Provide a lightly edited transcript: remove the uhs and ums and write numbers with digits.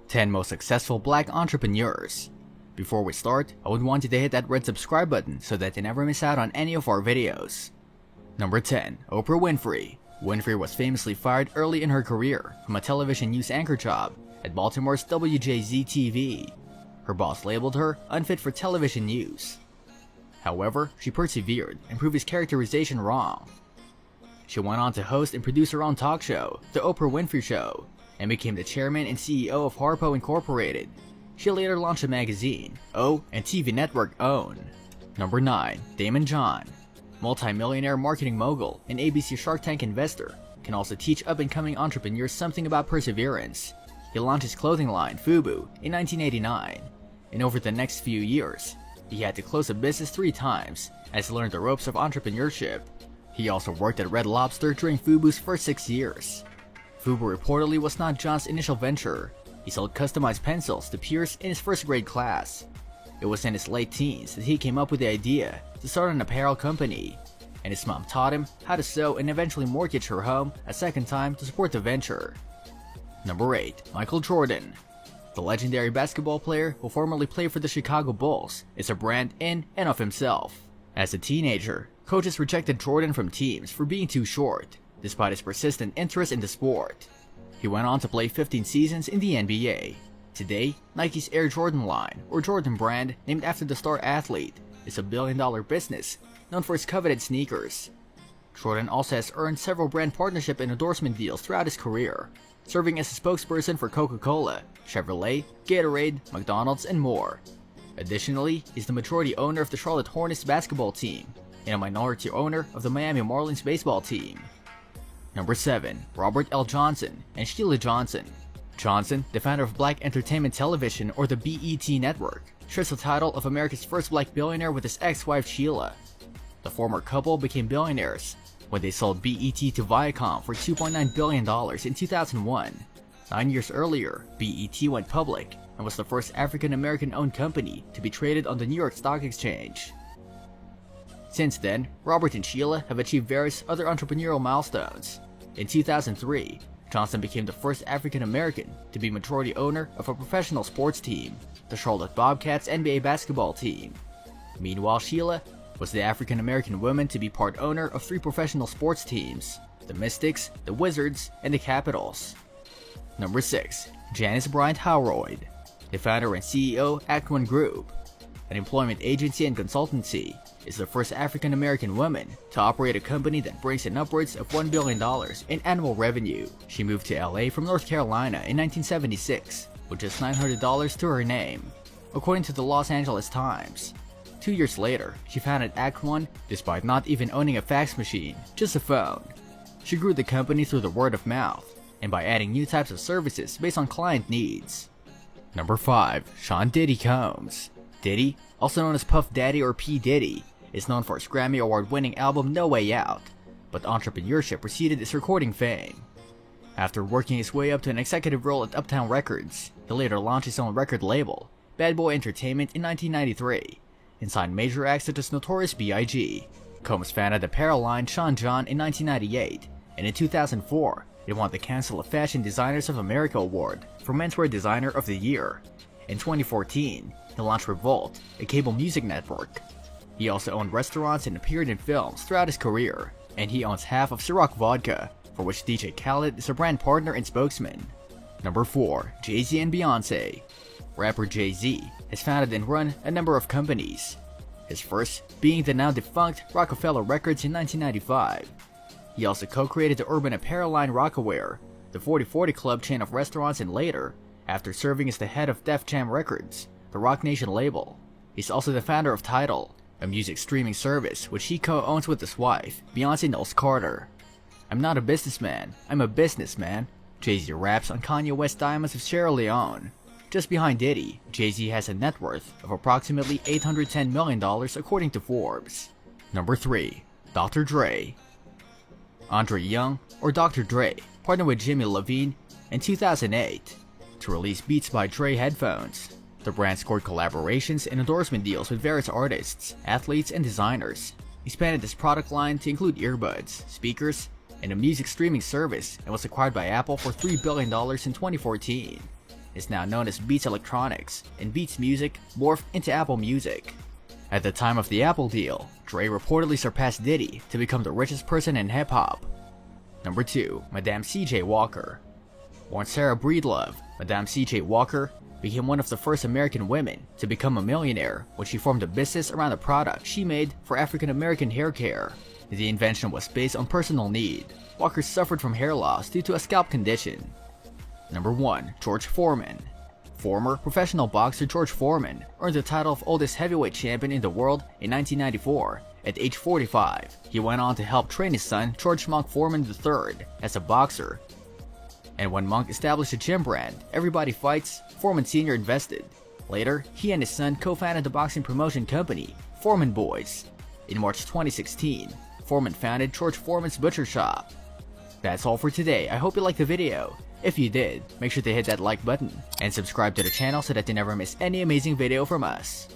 10 most successful black entrepreneurs. Before we start, I would want you to hit that red subscribe button so that you never miss out on any of our videos. Number 10. Oprah Winfrey. Winfrey was famously fired early in her career from a television news anchor job at Baltimore's WJZ-TV. Her boss labeled her unfit for television news. However, she persevered and proved his characterization wrong. She went on to host and produce her own talk show, The Oprah Winfrey Show, and became the chairman and CEO of Harpo Incorporated. She later launched a magazine, O, and TV network OWN. Number 9. Daymond John. Multi-millionaire marketing mogul and ABC Shark Tank investor, can also teach up-and-coming entrepreneurs something about perseverance. He launched his clothing line, FUBU, in 1989, and over the next few years, he had to close a business 3 times as he learned the ropes of entrepreneurship. He also worked at Red Lobster during FUBU's first 6 years. FUBU reportedly was not John's initial venture. He sold customized pencils to peers in his first grade class. It was in his late teens that he came up with the idea to start an apparel company, and his mom taught him how to sew and eventually mortgage her home a second time to support the venture. Number 8. Michael Jordan. The legendary basketball player who formerly played for the Chicago Bulls is a brand in and of himself. As a teenager, coaches rejected Jordan from teams for being too short, despite his persistent interest in the sport. He went on to play 15 seasons in the NBA. Today, Nike's Air Jordan line, or Jordan brand, named after the star athlete, is a billion-dollar business known for its coveted sneakers. Jordan also has earned several brand partnership and endorsement deals throughout his career, serving as a spokesperson for Coca-Cola, Chevrolet, Gatorade, McDonald's, and more. Additionally, he's the majority owner of the Charlotte Hornets basketball team and a minority owner of the Miami Marlins baseball team. Number 7. Robert L. Johnson and Sheila Johnson. Johnson, the founder of Black Entertainment Television or the BET network, shares the title of America's first black billionaire with his ex-wife Sheila. The former couple became billionaires when they sold BET to Viacom for $2.9 billion in 2001. 9 years earlier, BET went public and was the first African-American owned company to be traded on the New York Stock Exchange. Since then, Robert and Sheila have achieved various other entrepreneurial milestones. In 2003, Johnson became the first African-American to be majority owner of a professional sports team, the Charlotte Bobcats NBA basketball team. Meanwhile, Sheila was the African-American woman to be part owner of 3 professional sports teams, the Mystics, the Wizards, and the Capitals. Number 6. Janice Bryant Howroyd. The founder and CEO Act One Group, an employment agency and consultancy, is the first African-American woman to operate a company that brings in upwards of $1 billion in annual revenue. She moved to LA from North Carolina in 1976 with just $900 to her name, according to the Los Angeles Times. 2 years later, she founded Act One despite not even owning a fax machine, just a phone. She grew the company through the word of mouth and by adding new types of services based on client needs. Number 5. Sean Diddy Combs. Diddy, also known as Puff Daddy or P. Diddy, is known for his Grammy Award-winning album No Way Out, but entrepreneurship preceded his recording fame. After working his way up to an executive role at Uptown Records, he later launched his own record label, Bad Boy Entertainment, in 1993, and signed major acts such as Notorious B.I.G. Combs founded the apparel line Sean John in 1998, and in 2004, he won the Council of Fashion Designers of America Award for Menswear Designer of the Year. In 2014, he launched Revolt, a cable music network. He also owned restaurants and appeared in films throughout his career, and he owns half of Ciroc Vodka, for which DJ Khaled is a brand partner and spokesman. Number 4. Jay-Z and Beyonce. Rapper Jay-Z has founded and run a number of companies, his first being the now defunct Rockefeller Records in 1995. He also co-created the urban apparel line Rocawear, the 4040 Club chain of restaurants, and later, after serving as the head of Def Jam Records, the Roc Nation label. He's also the founder of Tidal, a music streaming service which he co-owns with his wife, Beyonce Knowles Carter. "I'm not a businessman, I'm a businessman," Jay-Z raps on Kanye West's Diamonds of Sierra Leone. Just behind Diddy, Jay-Z has a net worth of approximately $810 million according to Forbes. Number 3. Dr. Dre. Andre Young, or Dr. Dre, partnered with Jimmy Iovine in 2008 to release Beats by Dre headphones. The brand scored collaborations and endorsement deals with various artists, athletes, and designers. Expanded its product line to include earbuds, speakers, and a music streaming service, and was acquired by Apple for $3 billion in 2014. is now known as Beats Electronics, and Beats Music morphed into Apple Music. At the time of the Apple deal, Dre reportedly surpassed Diddy to become the richest person in hip-hop. Number 2. Madame C.J. Walker. Born Sarah Breedlove, Madame C.J. Walker became one of the first American women to become a millionaire when she formed a business around a product she made for African American hair care. The invention was based on personal need. Walker suffered from hair loss due to a scalp condition. Number 1. George Foreman. Former professional boxer George Foreman earned the title of oldest heavyweight champion in the world in 1994 at age 45. He went on to help train his son George Monk Foreman III as a boxer. And when Monk established a gym brand, Everybody Fights, Foreman Sr. invested. Later, he and his son co-founded the boxing promotion company, Foreman Boys. In March 2016, Foreman founded George Foreman's Butcher Shop. That's all for today. I hope you liked the video. If you did, make sure to hit that like button and subscribe to the channel so that you never miss any amazing video from us.